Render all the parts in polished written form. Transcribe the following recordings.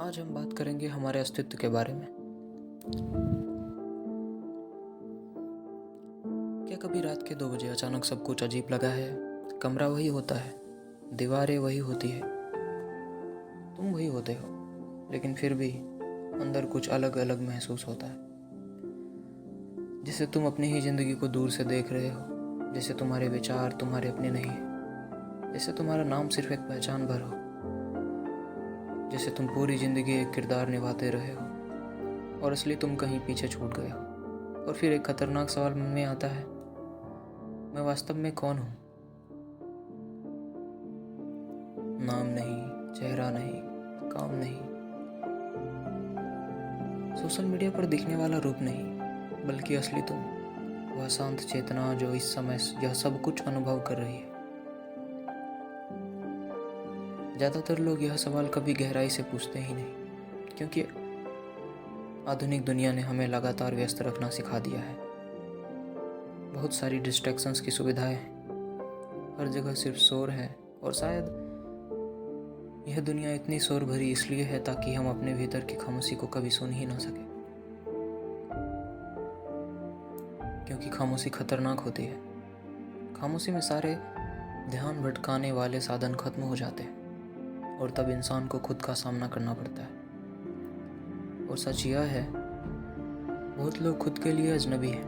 आज हम बात करेंगे हमारे अस्तित्व के बारे में। क्या कभी रात के 2 बजे अचानक सब कुछ अजीब लगा है? कमरा वही होता है, दीवारें वही होती है, तुम वही होते हो, लेकिन फिर भी अंदर कुछ अलग अलग महसूस होता है। जैसे तुम अपनी ही जिंदगी को दूर से देख रहे हो, जैसे तुम्हारे विचार तुम्हारे अपने नहीं है, जैसे तुम्हारा नाम सिर्फ एक पहचान भर हो, जैसे तुम पूरी जिंदगी एक किरदार निभाते रहे हो और असली तुम कहीं पीछे छूट गए हो। और फिर एक खतरनाक सवाल मन में आता है, मैं वास्तव में कौन हूँ? नाम नहीं, चेहरा नहीं, काम नहीं, सोशल मीडिया पर दिखने वाला रूप नहीं, बल्कि असली तुम, वह शांत चेतना जो इस समय यह सब कुछ अनुभव कर रही है। ज़्यादातर लोग यह सवाल कभी गहराई से पूछते ही नहीं, क्योंकि आधुनिक दुनिया ने हमें लगातार व्यस्त रखना सिखा दिया है। बहुत सारी डिस्ट्रैक्शंस की सुविधाएं हैं, हर जगह सिर्फ शोर है, और शायद यह दुनिया इतनी शोर भरी इसलिए है ताकि हम अपने भीतर की खामोशी को कभी सुन ही ना सके, क्योंकि खामोशी खतरनाक होती है। खामोशी में सारे ध्यान भटकाने वाले साधन खत्म हो जाते हैं और तब इंसान को खुद का सामना करना पड़ता है। और सच यह है, बहुत लोग खुद के लिए अजनबी हैं।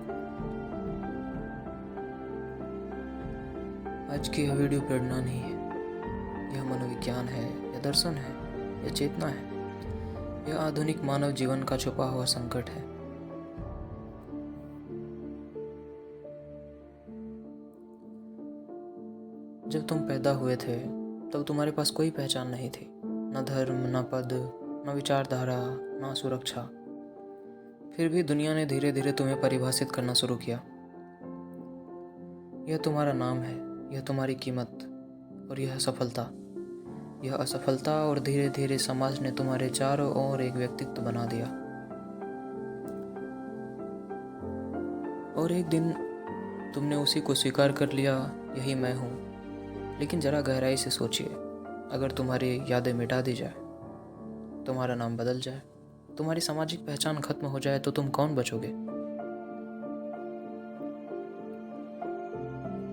आज की यह वीडियो प्रेरणा नहीं है, यह मनोविज्ञान है, यह दर्शन है, यह चेतना है, यह आधुनिक मानव जीवन का छुपा हुआ संकट है। जब तुम पैदा हुए थे तब तुम्हारे पास कोई पहचान नहीं थी, न धर्म, न पद, न विचारधारा, न सुरक्षा। फिर भी दुनिया ने धीरे धीरे तुम्हें परिभाषित करना शुरू किया। यह तुम्हारा नाम है, यह तुम्हारी कीमत, और यह सफलता, यह असफलता, और धीरे धीरे समाज ने तुम्हारे चारों ओर एक व्यक्तित्व बना दिया। और एक दिन तुमने उसी को स्वीकार कर लिया, यही मैं हूँ। लेकिन जरा गहराई से सोचिए, अगर तुम्हारी यादें मिटा दी जाए, तुम्हारा नाम बदल जाए, तुम्हारी सामाजिक पहचान खत्म हो जाए, तो तुम कौन बचोगे?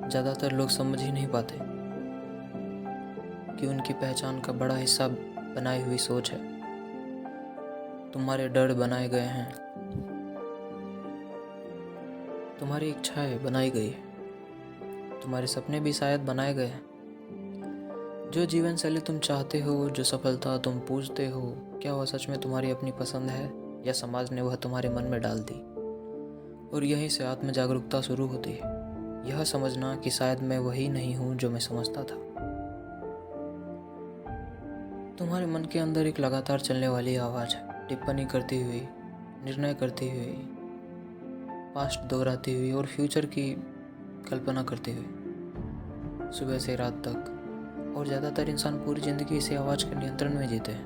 ज़्यादातर लोग समझ ही नहीं पाते कि उनकी पहचान का बड़ा हिस्सा बनाई हुई सोच है। तुम्हारे डर बनाए गए हैं, तुम्हारी इच्छाएं बनाई गई है, तुम्हारे सपने भी शायद बनाए गए हैं। जो जीवन शैली तुम चाहते हो, जो सफलता तुम पूजते हो, क्या वह सच में तुम्हारी अपनी पसंद है, या समाज ने वह तुम्हारे मन में डाल दी? और यहीं से आत्म जागरूकता शुरू होती है, यह समझना कि शायद मैं वही नहीं हूँ जो मैं समझता था। तुम्हारे मन के अंदर एक लगातार चलने वाली आवाज़ है, टिप्पणी करती हुई, निर्णय करती हुई, पास्ट दोहराती हुई और फ्यूचर की कल्पना करती हुई, सुबह से रात तक। और ज़्यादातर इंसान पूरी ज़िंदगी इसी आवाज़ के नियंत्रण में जीते हैं,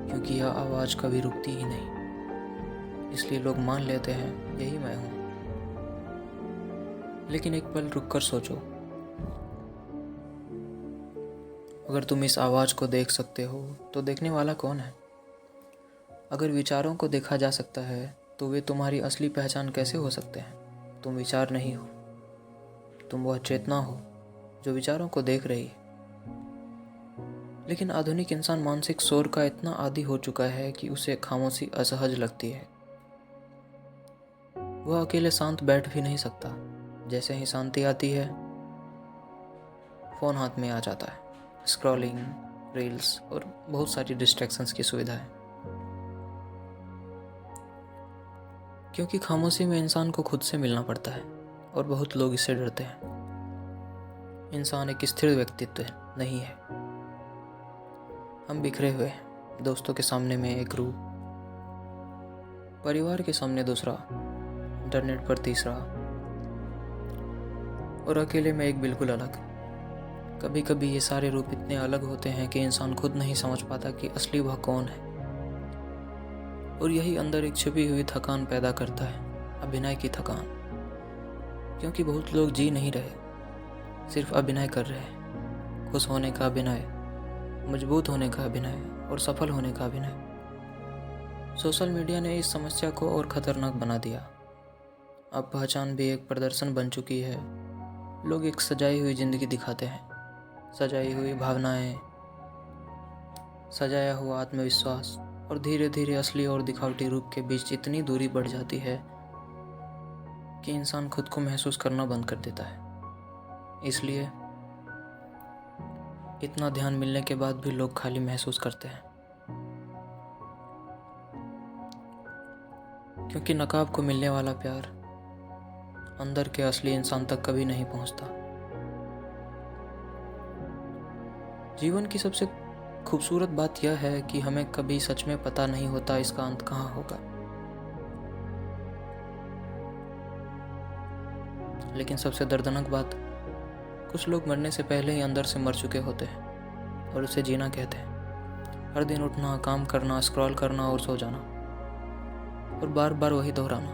क्योंकि यह आवाज़ कभी रुकती ही नहीं। इसलिए लोग मान लेते हैं, यही मैं हूँ। लेकिन एक पल रुककर सोचो, अगर तुम इस आवाज़ को देख सकते हो तो देखने वाला कौन है? अगर विचारों को देखा जा सकता है तो वे तुम्हारी असली पहचान कैसे हो सकते हैं? तुम विचार नहीं हो, तुम वह चेतना हो जो विचारों को देख रही है। लेकिन आधुनिक इंसान मानसिक शोर का इतना आदी हो चुका है कि उसे खामोशी असहज लगती है। वह अकेले शांत बैठ भी नहीं सकता। जैसे ही शांति आती है, फोन हाथ में आ जाता है, स्क्रॉलिंग, रील्स और बहुत सारी डिस्ट्रैक्शंस की सुविधा है। क्योंकि खामोशी में इंसान को खुद से मिलना पड़ता है और बहुत लोग इससे डरते हैं। इंसान एक स्थिर व्यक्तित्व नहीं है, हम बिखरे हुए हैं। दोस्तों के सामने में एक रूप, परिवार के सामने दूसरा, इंटरनेट पर तीसरा, और अकेले में एक बिल्कुल अलग। कभी कभी ये सारे रूप इतने अलग होते हैं कि इंसान खुद नहीं समझ पाता कि असली वह कौन है। और यही अंदर एक छुपी हुई थकान पैदा करता है, अभिनय की थकान। क्योंकि बहुत लोग जी नहीं रहे, सिर्फ अभिनय कर रहे हैं, खुश होने का अभिनय, मजबूत होने का अभिनय और सफल होने का अभिनय। सोशल मीडिया ने इस समस्या को और खतरनाक बना दिया। अब पहचान भी एक प्रदर्शन बन चुकी है। लोग एक सजाई हुई जिंदगी दिखाते हैं, सजाई हुई भावनाएं, सजाया हुआ आत्मविश्वास, और धीरे धीरे असली और दिखावटी रूप के बीच इतनी दूरी बढ़ जाती है कि इंसान खुद को महसूस करना बंद कर देता है। इसलिए इतना ध्यान मिलने के बाद भी लोग खाली महसूस करते हैं, क्योंकि नकाब को मिलने वाला प्यार अंदर के असली इंसान तक कभी नहीं पहुंचता। जीवन की सबसे खूबसूरत बात यह है कि हमें कभी सच में पता नहीं होता इसका अंत कहाँ होगा। लेकिन सबसे दर्दनाक बात, कुछ लोग मरने से पहले ही अंदर से मर चुके होते हैं और उसे जीना कहते हैं। हर दिन उठना, काम करना, स्क्रॉल करना और सो जाना, और बार बार वही दोहराना,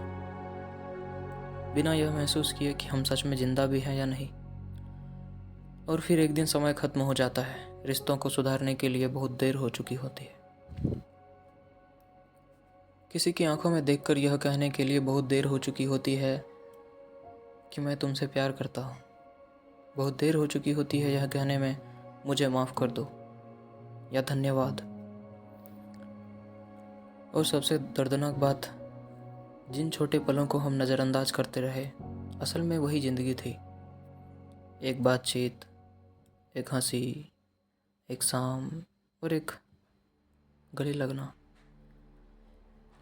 बिना यह महसूस किए कि हम सच में जिंदा भी हैं या नहीं। और फिर एक दिन समय खत्म हो जाता है। रिश्तों को सुधारने के लिए बहुत देर हो चुकी होती है। किसी की आंखों में देखकर यह कहने के लिए बहुत देर हो चुकी होती है कि मैं तुमसे प्यार करता हूँ। बहुत देर हो चुकी होती है यह कहने में मुझे माफ़ कर दो या धन्यवाद। और सबसे दर्दनाक बात, जिन छोटे पलों को हम नज़रअंदाज करते रहे, असल में वही ज़िंदगी थी। एक बातचीत, एक हंसी, एक शाम और एक गले लगना।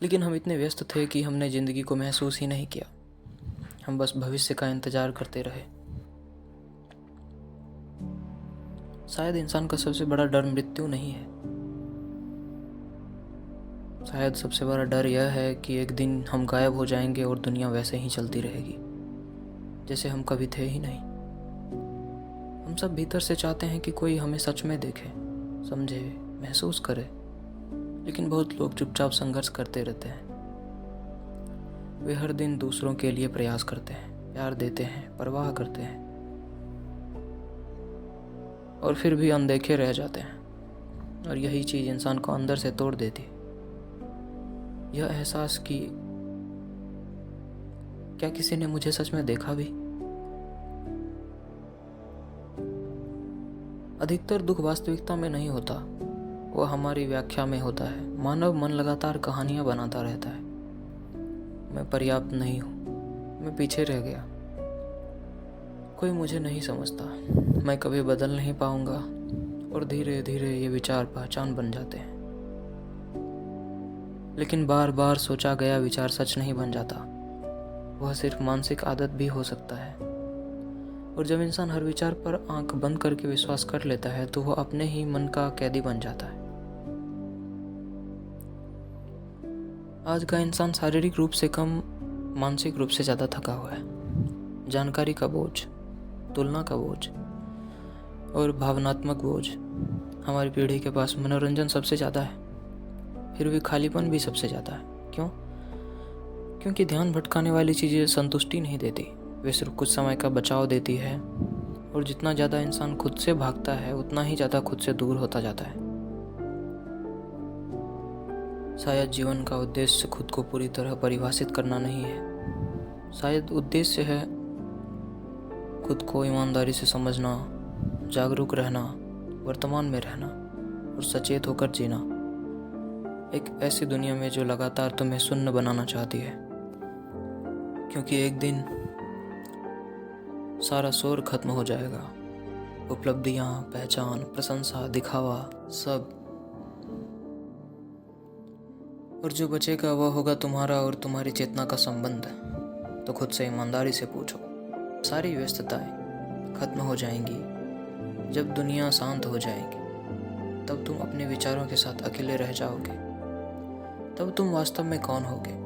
लेकिन हम इतने व्यस्त थे कि हमने ज़िंदगी को महसूस ही नहीं किया। हम बस भविष्य का इंतज़ार करते रहे। शायद इंसान का सबसे बड़ा डर मृत्यु नहीं है। शायद सबसे बड़ा डर यह है कि एक दिन हम गायब हो जाएंगे और दुनिया वैसे ही चलती रहेगी जैसे हम कभी थे ही नहीं। हम सब भीतर से चाहते हैं कि कोई हमें सच में देखे, समझे, महसूस करे, लेकिन बहुत लोग चुपचाप संघर्ष करते रहते हैं। वे हर दिन दूसरों के लिए प्रयास करते हैं, प्यार देते हैं, परवाह करते हैं, और फिर भी अनदेखे रह जाते हैं। और यही चीज़ इंसान को अंदर से तोड़ देती है। यह एहसास कि क्या किसी ने मुझे सच में देखा भी। अधिकतर दुख वास्तविकता में नहीं होता, वह हमारी व्याख्या में होता है। मानव मन लगातार कहानियां बनाता रहता है। मैं पर्याप्त नहीं हूँ, मैं पीछे रह गया, कोई मुझे नहीं समझता, मैं कभी बदल नहीं पाऊंगा, और धीरे धीरे ये विचार पहचान बन जाते हैं। लेकिन बार बार सोचा गया विचार सच नहीं बन जाता, वह सिर्फ मानसिक आदत भी हो सकता है। और जब इंसान हर विचार पर आंख बंद करके विश्वास कर लेता है तो वह अपने ही मन का कैदी बन जाता है। आज का इंसान शारीरिक रूप से कम, मानसिक रूप से ज़्यादा थका हुआ है। जानकारी का बोझ, तुलना का बोझ और भावनात्मक बोझ। हमारी पीढ़ी के पास मनोरंजन सबसे ज़्यादा है, फिर भी खालीपन भी सबसे ज़्यादा है। क्यों? क्योंकि ध्यान भटकाने वाली चीज़ें संतुष्टि नहीं देती, वे सिर्फ कुछ समय का बचाव देती है। और जितना ज़्यादा इंसान खुद से भागता है उतना ही ज़्यादा खुद से दूर होता जाता है। शायद जीवन का उद्देश्य खुद को पूरी तरह परिभाषित करना नहीं है। शायद उद्देश्य है खुद को ईमानदारी से समझना, जागरूक रहना, वर्तमान में रहना और सचेत होकर जीना। एक ऐसी दुनिया में जो लगातार तुम्हें शून्य बनाना चाहती है, क्योंकि एक दिन सारा शोर खत्म हो जाएगा। उपलब्धियां, पहचान, प्रशंसा, दिखावा, सब। और जो बचेगा वह होगा तुम्हारा और तुम्हारी चेतना का संबंध। तो खुद से ईमानदारी से पूछो, सारी व्यस्तताएं खत्म हो जाएंगी जब दुनिया शांत हो जाएगी। तब तुम अपने विचारों के साथ अकेले रह जाओगे। तब तुम वास्तव में कौन होगे।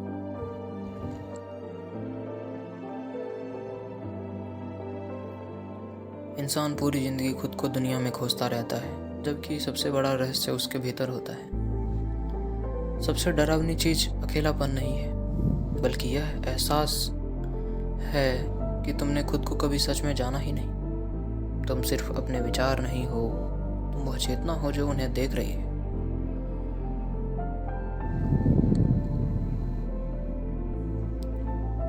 इंसान पूरी जिंदगी खुद को दुनिया में खोजता रहता है, जबकि सबसे बड़ा रहस्य उसके भीतर होता है। सबसे डरावनी चीज अकेलापन नहीं है, बल्कि यह एहसास है कि तुमने खुद को कभी सच में जाना ही नहीं। तुम सिर्फ अपने विचार नहीं हो, तुम वह चेतना हो जो उन्हें देख रही है।